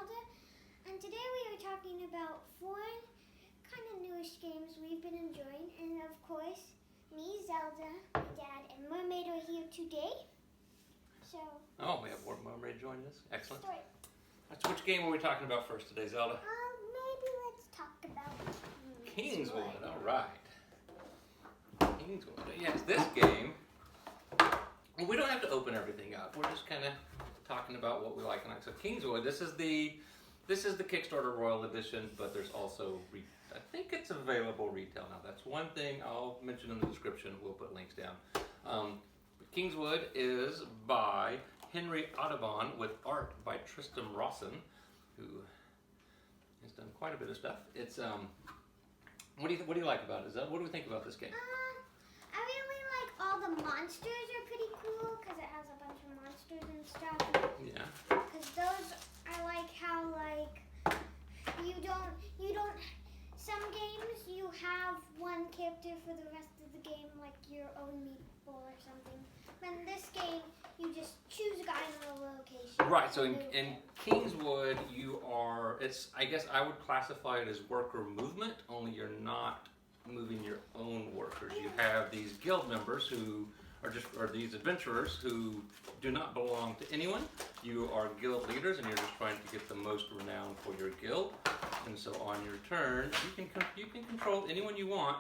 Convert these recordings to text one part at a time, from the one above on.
Zelda, and today we are talking about 4 kind of newish games we've been enjoying, and of course, me, Zelda, my dad, and Mermaid are here today. So. Oh, we have Mermaid joining us. Excellent. Start. So which game are we talking about first today, Zelda? Maybe let's talk about Kingswood. All right. Kingswood. Yes, this game. Well, we don't have to open everything up. We're just kind of talking about what we like and like. So Kingswood. This is the Kickstarter Royal Edition, but there's also I think it's available retail now. That's one thing I'll mention in the description. We'll put links down. Kingswood is by Henry Audubon with art by Tristram Rawson, who has done quite a bit of stuff. It's what do you like about it? What do we think about this game? I really like all the monsters are pretty cool because it has a bunch of monsters and stuff. Yeah. Because those, I like how you don't. Some games you have one character for the rest of the game, like your own meatball or something. But in this game, you just choose a guy in a location. Right. So in Kingswood, I guess I would classify it as worker movement. Only you're not moving your own workers. You have these guild members who are these adventurers who do not belong to anyone. You are guild leaders, and you're just trying to get the most renown for your guild. And so on your turn, you can control anyone you want,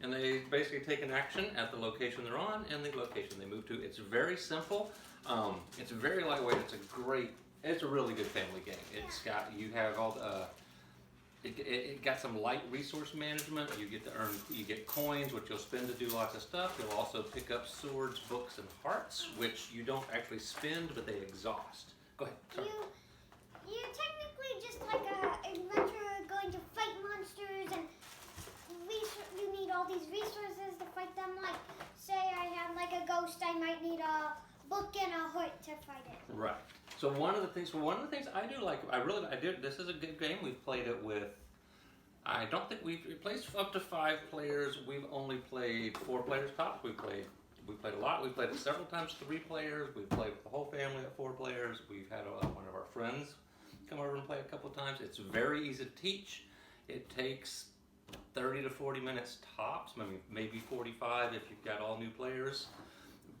and they basically take an action at the location they're on and the location they move to. It's very simple. It's very lightweight. It's a really good family game. You have all the. It got some light resource management. You get coins, which you'll spend to do lots of stuff. You'll also pick up swords, books, and hearts, which you don't actually spend, but they exhaust. Go ahead. Sorry. You're technically just like an adventurer going to fight monsters, and you need all these resources to fight them. Like, say I have like a ghost, I might need a book and a heart to fight it. Right. So one of the things I do like, this is a good game. We've played it with, I don't think we've played up to 5 players. We've only played 4 players tops. We played a lot. We've played it several times, 3 players. We've played with the whole family at 4 players. We've had one of our friends come over and play a couple times. It's very easy to teach. It takes 30 to 40 minutes tops, maybe 45 if you've got all new players.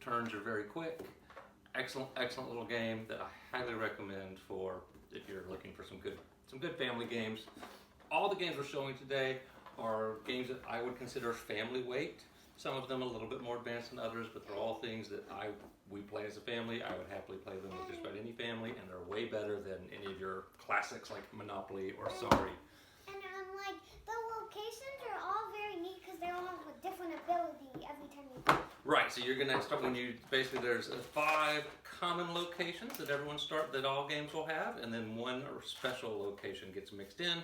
Turns are very quick. Excellent little game that I highly recommend for if you're looking for some good family games. All the games we're showing today are games that I would consider family weight. Some of them a little bit more advanced than others, but they're all things that we play as a family. I would happily play them with just about any family, and they're way better than any of your classics like Monopoly or Sorry. And like the locations are all very neat because they all have a different ability every time you play. Right, so you're gonna start there's 5 common locations that all games will have, and then one special location gets mixed in,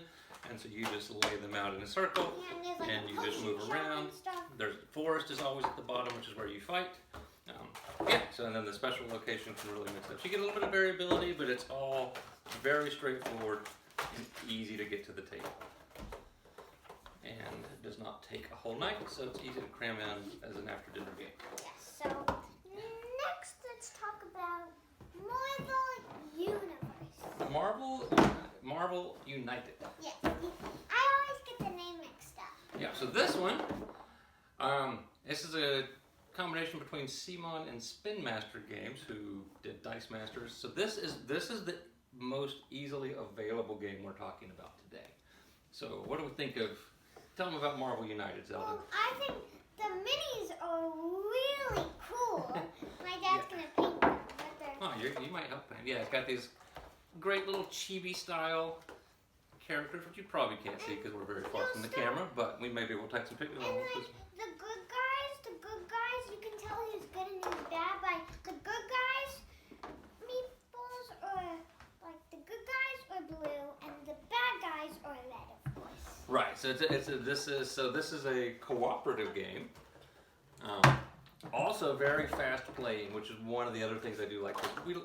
and so you just lay them out in a circle, and you just move around. There's forest is always at the bottom, which is where you fight. And then the special location can really mix it up. So you get a little bit of variability, but it's all very straightforward and easy to get to the table. And it does not take a whole night, so it's easy to cram in as an after-dinner game. Yes, so next let's talk about Marvel Universe. Marvel United. Yes, I always get the name mixed up. Yeah, so this one, this is a combination between Simon and Spin Master Games, who did Dice Masters. So this is the most easily available game we're talking about today. So what do we think of? Tell them about Marvel United, Zelda. Well, I think the minis are really cool. My dad's gonna paint them. Oh, you might help paint. Yeah, it's got these great little chibi style characters, which you probably can't see because we're very far from the camera, but maybe we'll take some pictures. And like the good guys, you can tell who's good and who's bad by the good guys. Meatballs are like the good guys are blue, and the bad guys are red, of course. Right. So this is a cooperative game. Also very fast playing, which is one of the other things I do like.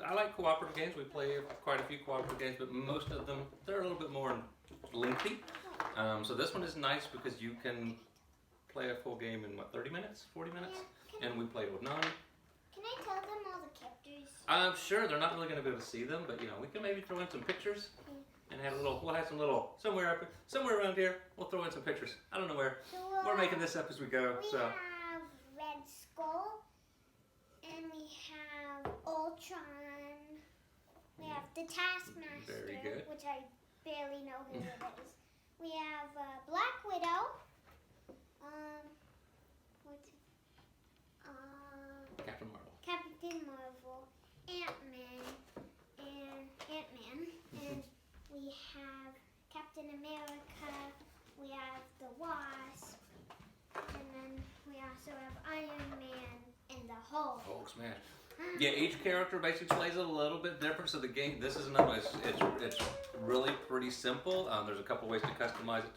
I like cooperative games. We play quite a few cooperative games, but most of them, they're a little bit more lengthy. So this one is nice because you can play a full game in 30 minutes, 40 minutes? Yeah. And we played with none. Can I tell them all the characters? Sure, they're not really going to be able to see them, but we can maybe throw in some pictures. and had a little. We'll have some little somewhere around here. We'll throw in some pictures. I don't know where. So, We're making this up as we go. We So have Red Skull, and we have Ultron. We have the Taskmaster, Very good. which I barely know who it is. We have Black Widow. What's Captain Marvel. Captain Marvel, Ant-Man, and we have Captain America. We have the Wasp, and then we also have Iron Man and the Hulk. Hulk smash. Yeah, each character basically plays a little bit different. So the game, this is another. It's really pretty simple. There's a couple ways to customize it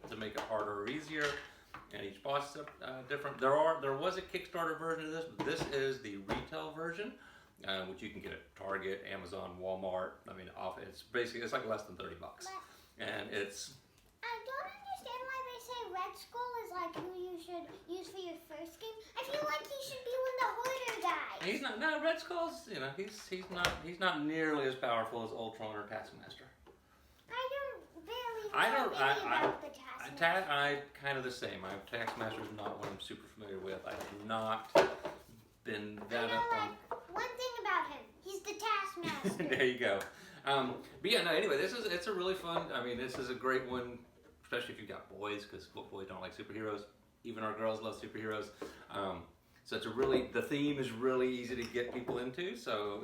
to make it harder or easier, and each boss is different. There was a Kickstarter version of this, but this is the retail version, which you can get at Target, Amazon, Walmart. I mean, it's like less than $30, and it's. I don't understand why they say Red Skull is like who you should use for your first game. I feel like he should be one of the hoarder guys. He's not. No, Red Skull's. You know, he's not nearly as powerful as Ultron or Taskmaster. I don't really know about the Taskmaster. I kind of the same. Taskmaster is not one I'm super familiar with. I have not been that up on. One thing about him, he's the Taskmaster. There you go. But yeah, no. Anyway, it's a really fun. I mean, this is a great one, especially if you've got boys, because boys don't like superheroes. Even our girls love superheroes. So the theme is really easy to get people into. So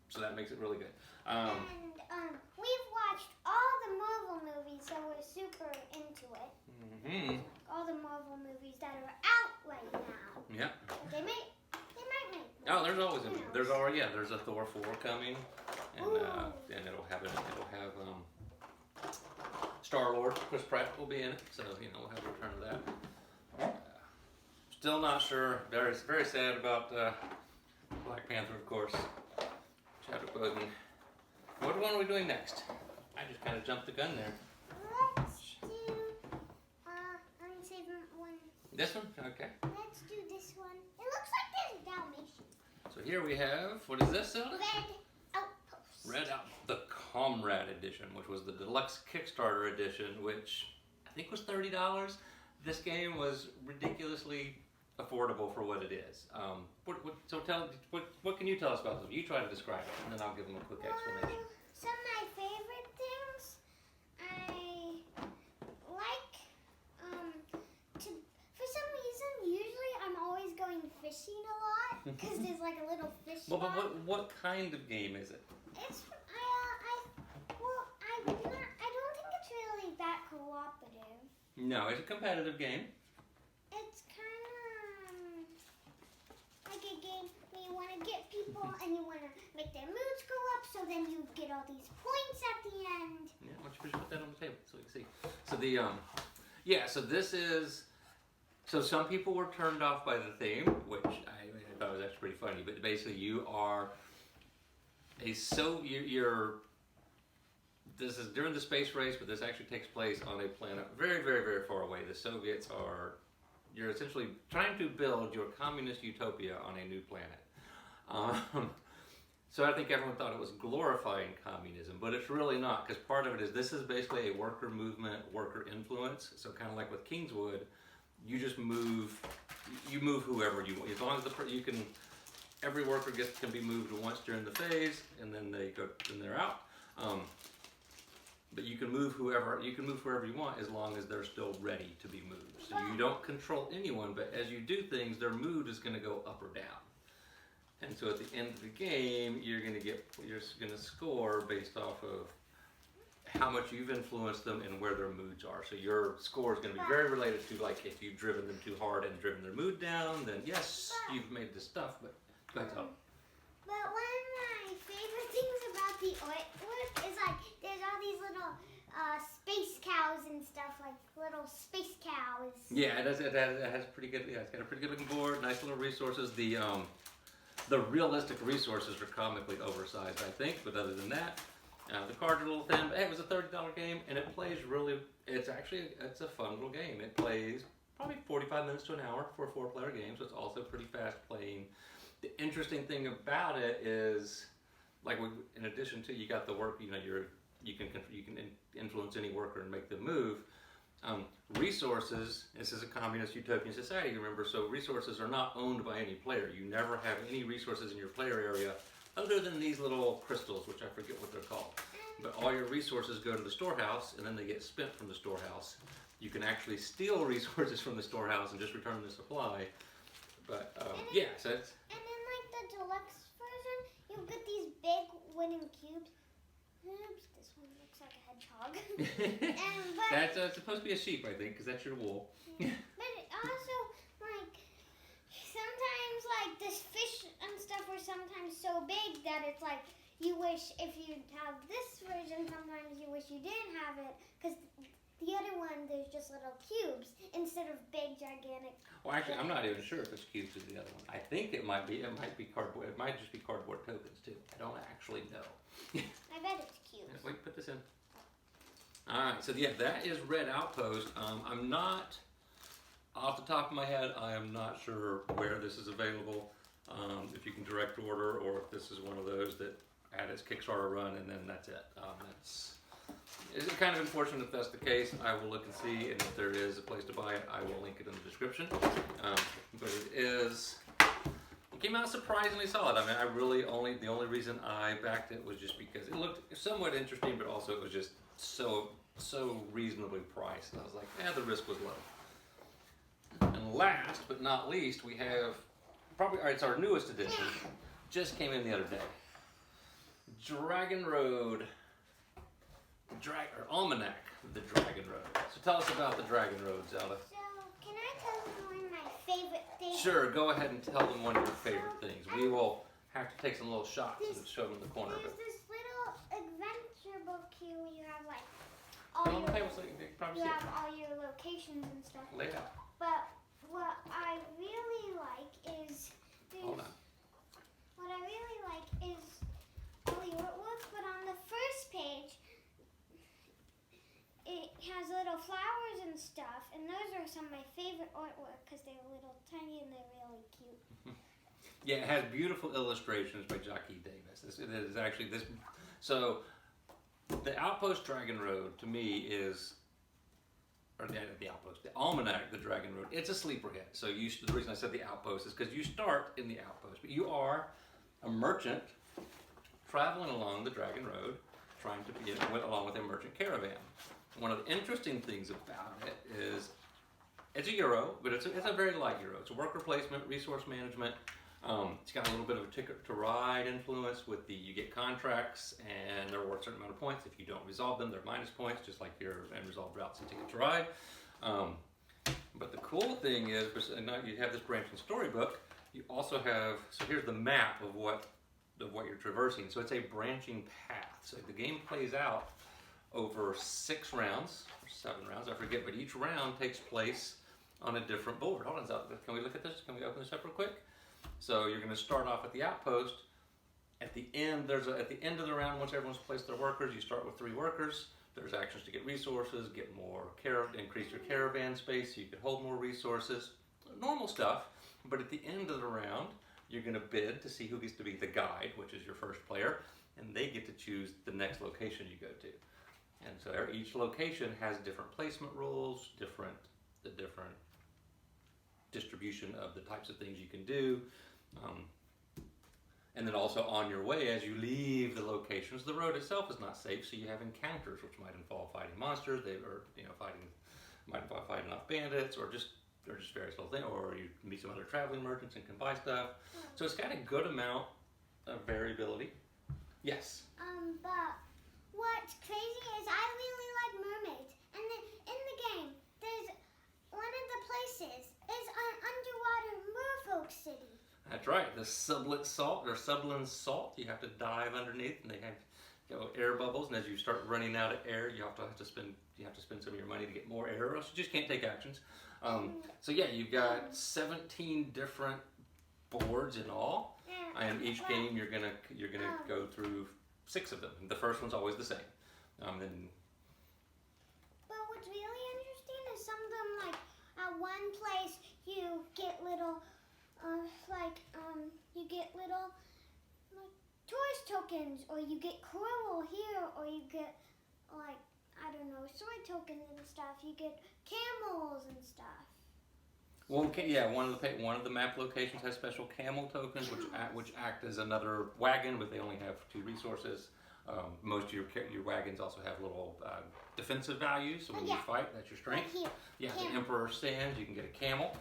so that makes it really good. We've watched all the Marvel movies, so we're super into it. Mm-hmm. All the Marvel movies that are out right now. Yeah. They might make. Oh, there's a Thor 4 coming, and it'll have Star-Lord. Chris Pratt will be in it, so we'll have a return of that. Still not sure. Very very sad about Black Panther, of course. Chadwick Boseman. What one are we doing next? I just kind of jumped the gun there. Let's do. I'm saving one. This one? Okay. Let's do this one. It looks like there's Dalmatian. So here we have, what is this, Zelda? Red Outpost. Red Out, the Comrade Edition, which was the deluxe Kickstarter edition, which I think was $30. This game was ridiculously affordable for what it is. What can you tell us about them? You try to describe it, and then I'll give them a quick explanation. Some of my favorite things, I like for some reason, usually I'm always going fishing a lot, because there's like a little fish Well, but spot. what kind of game is it? It's, I don't think it's really that cooperative. No, it's a competitive game. It's kind of like a game where you want to get people and you want to make their moods go up, so then you get all these points at the end. Yeah, why don't you put that on the table so we can see? So this is. So some people were turned off by the theme, which I thought was actually pretty funny. But basically, you are This is during the space race, but this actually takes place on a planet very, very, very far away. The Soviets are. You're essentially trying to build your communist utopia on a new planet. So I think everyone thought it was glorifying communism, but it's really not, because part of it is this is basically a worker movement, worker influence. So kind of like with Kingswood, you just move whoever you want. As long as every worker can be moved once during the phase, and then they're out. But you can move wherever you want, as long as they're still ready to be moved. So you don't control anyone, but as you do things, their mood is going to go up or down. And so at the end of the game, you're going to score based off of how much you've influenced them and where their moods are. So your score is going to be very related to, like, if you've driven them too hard and driven their mood down, then yes, you've made this stuff. But go ahead, Tom. But one of my favorite things about the artwork is like there's all these little space cows and stuff, like little space cows. Yeah, it has pretty good. Yeah, it's got a pretty good looking board. Nice little resources. The realistic resources are comically oversized, I think. But other than that, the cards are a little thin. But hey, it was a $30 game, and it plays really. It's a fun little game. It plays probably 45 minutes to an hour for a 4-player game, so it's also pretty fast playing. The interesting thing about it is like in addition to you got the work, you know, you can influence any worker and make them move. Resources, this is a communist utopian society, remember, so resources are not owned by any player. You never have any resources in your player area other than these little crystals, which I forget what they're called. But all your resources go to the storehouse and then they get spent from the storehouse. You can actually steal resources from the storehouse and just return the supply. But yeah, so it's... And in like the deluxe version, you get these big wooden cubes. Oops, this one looks like a hedgehog. That's supposed to be a sheep, I think, because that's your wool. But also, like, sometimes, like, this fish and stuff are sometimes so big that it's like, you wish if you have this version, sometimes you wish you didn't have it, because the other one, there's just little cubes instead of big, gigantic. Well, actually, I'm not even sure if it's cubes to the other one. I think it might be cardboard. It might just be cardboard tokens, too. I don't actually know. I bet it's cubes. Wait, put this in. Alright, so yeah, that is Red Outpost. I'm not, off the top of my head, I am not sure where this is available. If you can direct order, or if this is one of those that had its Kickstarter run and then that's it. It's kind of unfortunate if that's the case. I will look and see, and if there is a place to buy it, I will link it in the description. But it came out surprisingly solid. I mean, the only reason I backed it was just because it looked somewhat interesting, but also it was just so reasonably priced. I was like, the risk was low. And last but not least, we have it's our newest edition. Just came in the other day. Dragon Road. Or Almanac, the Dragon Road. So tell us about the Dragon Road, Zelda. So, can I tell them one of my favorite things? Sure, go ahead and tell them one of your favorite things. We will have to take some little shots and show them in the corner. There's this little adventure book here where you have like Come on the table so you can probably see it. all your locations and stuff. Lay it out. But what I really like is Hold on. what I really like is all your artwork, but on the first page it has little flowers and stuff, and those are some of my favorite artwork because they're little tiny and they're really cute. Yeah, it has beautiful illustrations by Jockey Davis. It is actually this. So, the Outpost Dragon Road to me is, or the Outpost, the Almanac, the Dragon Road. It's a sleeper hit. So the reason I said the Outpost is because you start in the Outpost, but you are a merchant traveling along the Dragon Road, trying to along with a merchant caravan. One of the interesting things about it is it's a Euro, but it's a very light Euro. It's a worker placement, resource management. It's got a little bit of a ticket to ride influence with you get contracts and they're worth a certain amount of points. If you don't resolve them, they're minus points, just like your unresolved routes and ticket to ride. But the cool thing is, now you have this branching storybook. You also have, so here's the map of what you're traversing. So it's a branching path. So the game plays out over 6 rounds, or 7 rounds, I forget, but each round takes place on a different board. Hold on, can we look at this? Can we open this up real quick? So you're going to start off at the outpost. At the end, at the end of the round, once everyone's placed their workers, you start with 3 workers. There's actions to get resources, get more increase your caravan space so you can hold more resources. Normal stuff. But at the end of the round, you're going to bid to see who gets to be the guide, which is your first player, and they get to choose the next location you go to. And so each location has different placement rules, the different distribution of the types of things you can do. And then also on your way, as you leave the locations, the road itself is not safe, so you have encounters, which might involve fighting monsters, might involve fighting off bandits, or just various little things, or you meet some other traveling merchants and can buy stuff. So it's got a good amount of variability. Yes? But what's crazy is I really like mermaids, and in the game, there's one of the places is an underwater merfolk city. That's right. The sublet salt or subland salt. You have to dive underneath, and they have air bubbles. And as you start running out of air, you have to spend some of your money to get more air, or else you just can't take actions. So yeah, you've got 17 different boards in all, and each game you're gonna go through 6 of them. The first one's always the same. Then. But what's really interesting is some of them, like at one place you get little, tourist tokens, or you get coral here, or you get like, I don't know, sword tokens and stuff. You get camels and stuff. Well, yeah, one of the map locations has special camel tokens, which act as another wagon, but they only have 2 resources. Most of your wagons also have little defensive values, so when you fight, that's your strength. Right Yeah, camel. the Emperor stands. You can get a camel.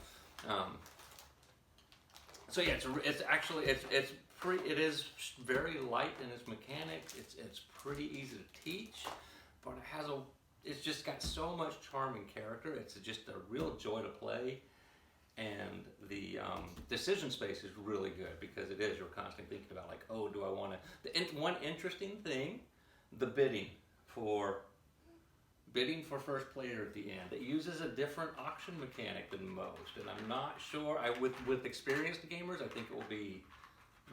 So yeah, it is very light in its mechanics. It's pretty easy to teach, but it's just got so much charm and character. It's just a real joy to play. And the decision space is really good because it is, you're constantly thinking about like, oh, do I want to... One interesting thing, the bidding for first player at the end. It uses a different auction mechanic than most, and I'm not sure. With experienced gamers, I think it will be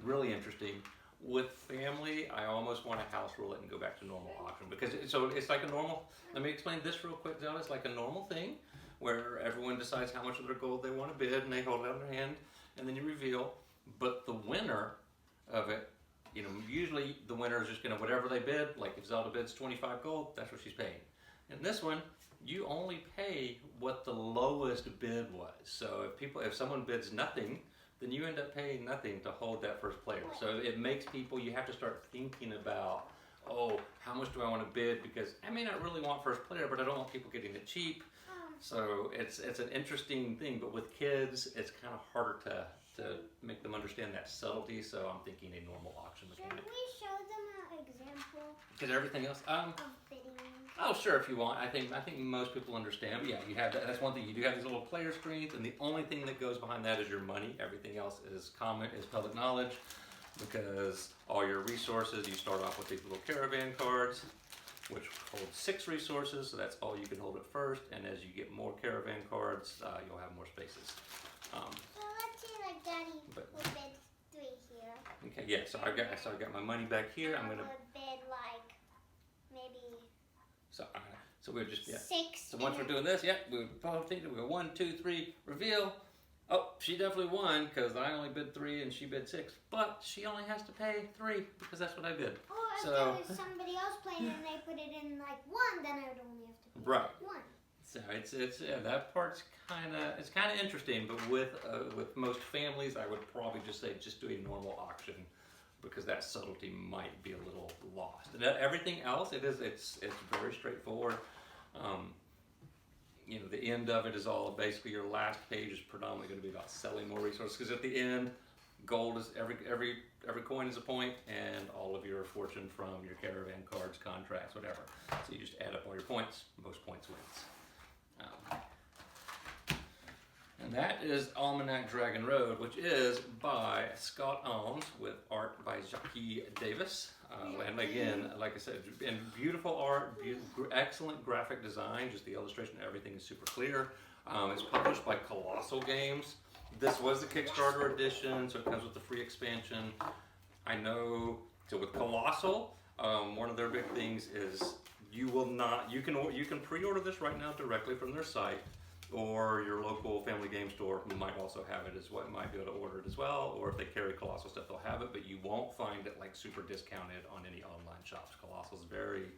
really interesting. With family, I almost want to house rule it and go back to normal auction because it's like a normal... Let me explain this real quick, Zelda. It's like a normal thing where everyone decides how much of their gold they want to bid, and they hold it out in their hand, and then you reveal. But the winner of it, usually the winner is just going to, whatever they bid, like if Zelda bids 25 gold, that's what she's paying. In this one, you only pay what the lowest bid was. So if someone bids nothing, then you end up paying nothing to hold that first player. So it makes people, you have to start thinking about, oh, how much do I want to bid? Because I may not really want first player, but I don't want people getting it cheap. So it's an interesting thing, but with kids, it's kind of harder to make them understand that subtlety. So I'm thinking a normal auction mechanic. Should we show them an example Because everything else, of bidding? oh sure, if you want. I think most people understand. But yeah, you have that. That's one thing. You do have these little player screens, and the only thing that goes behind that is your money. Everything else is public knowledge, because all your resources. You start off with these little caravan cards, which hold 6 resources, so that's all you can hold at first, and as you get more caravan cards, you'll have more spaces. So let's say like Daddy would bid 3 here. Okay, yeah, so I got my money back here. I'm I gonna... would bid like maybe So we're just, 6. So once we're doing this, we're both thinking, we go 1, 2, 3, reveal. Oh, she definitely won, because I only bid 3 and she bid 6, but she only has to pay 3, because that's what I bid. Or if there was somebody else playing and they put it in like 1, then I would only have to pay 1. So it's that part's kind of interesting, but with most families, I would probably just say just do a normal auction, because that subtlety might be a little lost. And everything else, it's very straightforward. The end of it is all basically your last page is predominantly going to be about selling more resources, because at the end, gold is every coin is a point, and all of your fortune from your caravan cards, contracts, whatever. So you just add up all your points. Most points wins. And that is Almanac Dragon Road, which is by Scott Alms with art by Jacques Davis. And again, like I said, and beautiful art, excellent graphic design, just the illustration, everything is super clear. It's published by Colossal Games. This was the Kickstarter edition, so it comes with the free expansion. I know, so with Colossal, one of their big things is you can pre-order this right now directly from their site, or your local family game store might also have it as well, might be able to order it as well, or if they carry Colossal stuff, they'll have it, but you won't find it like super discounted on any online shops. Colossal's very,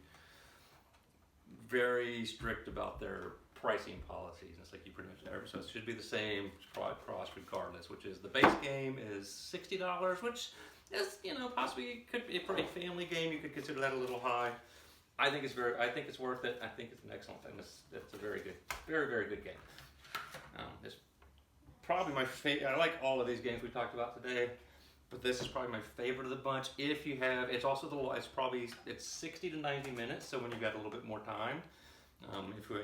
very strict about their pricing policies. It's like you pretty much never, so it should be the same cost regardless, which is the base game is $60, which is, possibly could be a pretty family game. You could consider that a little high. I think it's worth it. I think it's an excellent thing. It's a very good, very, very good game. It's probably my favorite. I like all of these games we talked about today, but this is probably my favorite of the bunch. If you have, it's 60 to 90 minutes. So when you've got a little bit more time, if we're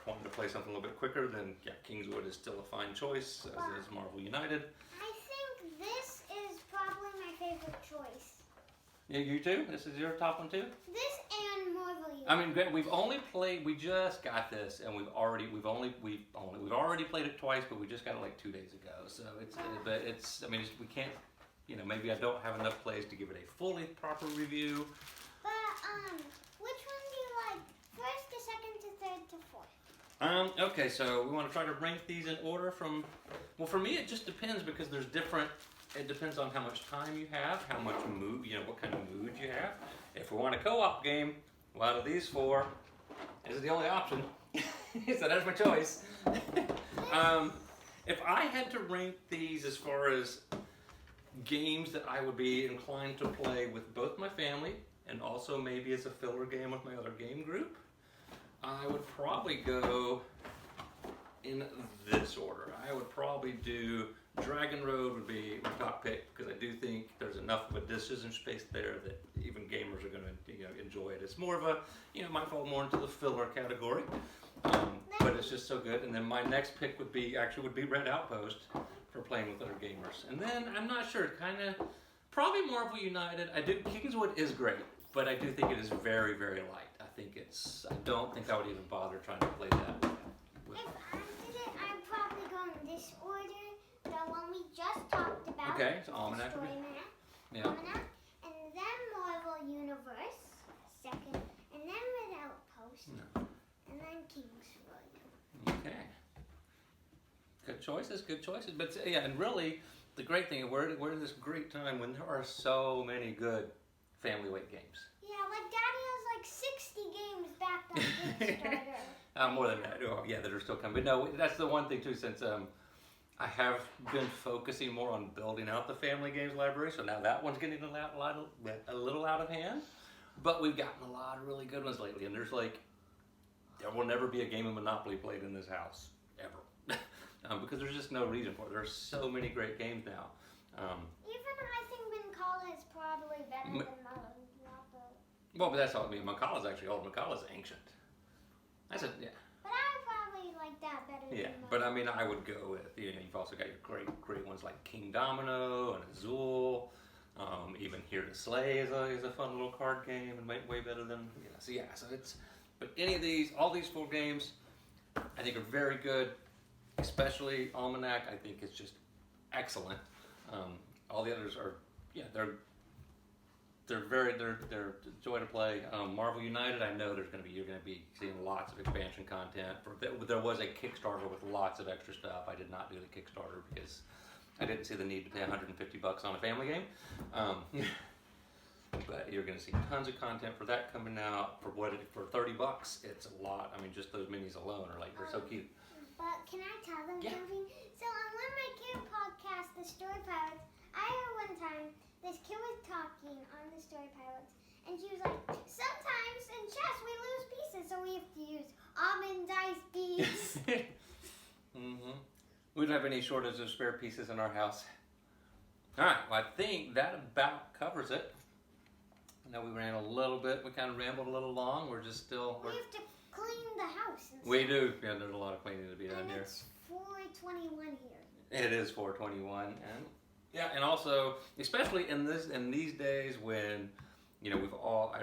wanting to play something a little bit quicker, then yeah, Kingswood is still a fine choice, as is Marvel United. I think this is probably my favorite choice. Yeah, you too? This is your top one too? This and Marvel United. I mean, we just got this, and we've already played it twice, but we just got it like 2 days ago. So we can't, maybe I don't have enough plays to give it a fully proper review. But, which one do you like? First to second to third to fourth? Okay, so we want to try to rank these in order from, well, for me it just depends, because there's different it depends on how much time you have, how much mood, what kind of mood you have. If we want a co-op game, well, out of these four, this is the only option. So that's my choice. If I had to rank these as far as games that I would be inclined to play with both my family and also maybe as a filler game with my other game group, I would probably go in this order. I would probably do Dragon Road would be my top pick because I do think there's enough of a decision space there that even gamers are going to enjoy it. It's more of a, might fall more into the filler category, but it's just so good. And then my next pick would be Red Outpost for playing with other gamers. And then I'm not sure, probably Marvel United. Kingswood is great, but I do think it is very, very light. I don't think I would even bother trying to play that. If I did it, I'd probably go in this order. The one we just talked about. Okay, so the Almanac. Story Map, Yeah. Almanac, and then Marvel Universe, second, and then Red Outpost, and then Kingswood. Okay. Good choices. But yeah, and really, the great thing, we're in this great time when there are so many good family weight games. Yeah, like Daddy has like 60 games backed on Kickstarter. More than that. Oh, yeah, that are still coming. But no, that's the one thing too, since I have been focusing more on building out the family games library, so now that one's getting a little out of hand. But we've gotten a lot of really good ones lately, and there will never be a game of Monopoly played in this house, ever. Because there's just no reason for it. There's so many great games now. Even I think Mancala is probably better than Monopoly. Well, but that's all. Mancala's actually old. Mancala's ancient. That's yeah. But I probably like that better than Monopoly. But I mean, I would go with, you've also got your great ones like King Domino and Azul. Even Here to Slay is a fun little card game and way better than, but all these four games, I think are very good, especially Almanac, I think is just excellent. All the others are, they're joy to play. Marvel United, I know you're going to be seeing lots of expansion content. There was a Kickstarter with lots of extra stuff. I did not do the Kickstarter because I didn't see the need to pay $150 on a family game. But you're going to see tons of content for that coming out for $30. It's a lot. I mean, just those minis alone are they're so cute. But can I tell them something? So on one of my kid podcasts, The Story Pirates, I heard one time this kid was talking on The Story Pirates, and she was like, sometimes in chess we lose pieces, so we have to use almond dice beads. We don't have any shortage of spare pieces in our house. All right, well, I think that about covers it. I know we ran a little bit. We kind of rambled a little long. We're just still... We have to clean the house. We do. Yeah, there's a lot of cleaning to be done here. And it's 4:21 here. It is 4:21, and also, especially in these days when, we've all,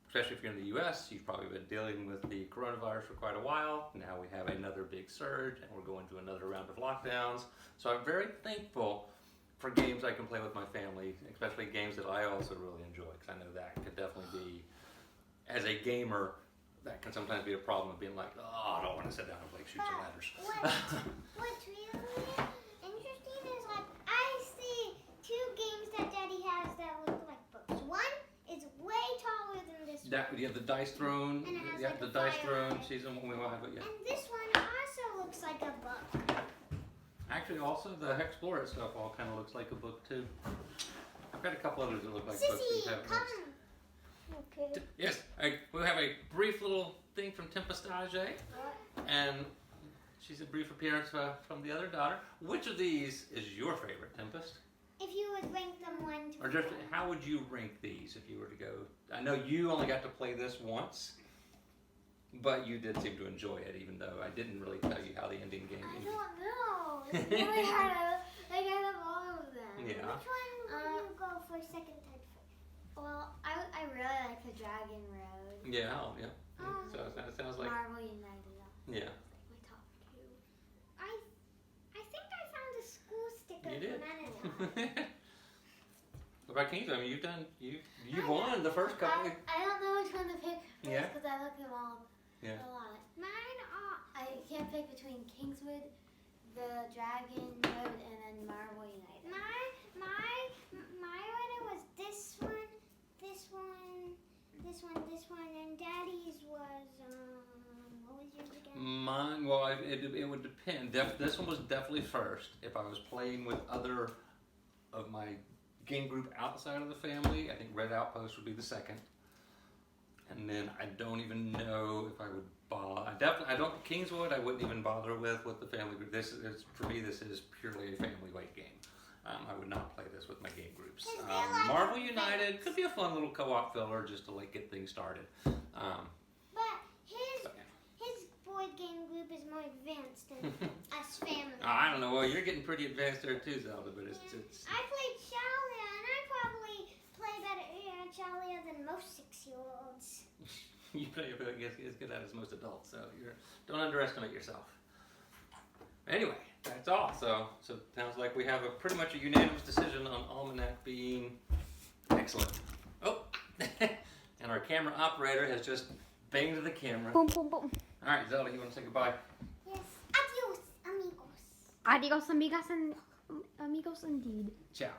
especially if you're in the U.S., you've probably been dealing with the coronavirus for quite a while. Now we have another big surge, and we're going to another round of lockdowns. So I'm very thankful for games I can play with my family, especially games that I also really enjoy, because I know that could definitely be, as a gamer, that can sometimes be a problem of being like, oh, I don't want to sit down and play Shoots and Ladders. What's really interesting is I see two games that Daddy has that look like books. One is way taller than this one. The Dice Throne. And it has the Dice Throne season one we will have it. And this one also looks like a book. Actually, also the Hexplorer stuff all kind of looks like a book too. I've got a couple others that look like books. Sissy, come. Okay. Yes, we'll have a brief little thing from Tempestage, and she's a brief appearance from the other daughter. Which of these is your favorite, Tempest? If you would rank them 1 to 5. Or just how would you rank these if you were to go? I know you only got to play this once, but you did seem to enjoy it, even though I didn't really tell you how the ending game I ended. don't know. It's really hard. I have all of them. Yeah. Which one will you go for second time first? Well, I really like the Dragon Road. Yeah, so that sounds like Marvel United. yeah. My top 2. I think I found a school sticker You did. from Anna. What about Kings? I mean, you've won the first couple. I don't know which one to pick Yeah. because I look them all Yeah. a lot. Mine are. I can't pick between Kingswood, the Dragon Road, and then Marvel United. My order was this one, this one, this one, this one, and Daddy's was what was yours again? Mine, well, it would depend. This one was definitely first. If I was playing with other of my game group outside of the family, I think Red Outpost would be the second. And then I don't even know if I would bother. I don't. Kingswood I wouldn't even bother with the family group. This is for me. This is purely a family weight game. I would not play this with my game groups. Marvel United could be a fun little co-op filler just to like get things started. But his board game group is more advanced than us family. I don't know. Well, you're getting pretty advanced there too, Zelda. But it's. I played Shalia, and I probably play better Shalia than most 6-year-olds. You play as good at as most adults, so don't underestimate yourself. Anyway, that's all. So it sounds like we have pretty much a unanimous decision on Almanac being excellent. Oh, and our camera operator has just banged the camera. Boom, boom, boom. All right, Zelda, you want to say goodbye? Yes. Adios, amigos. Adios, amigas and amigos indeed. Ciao.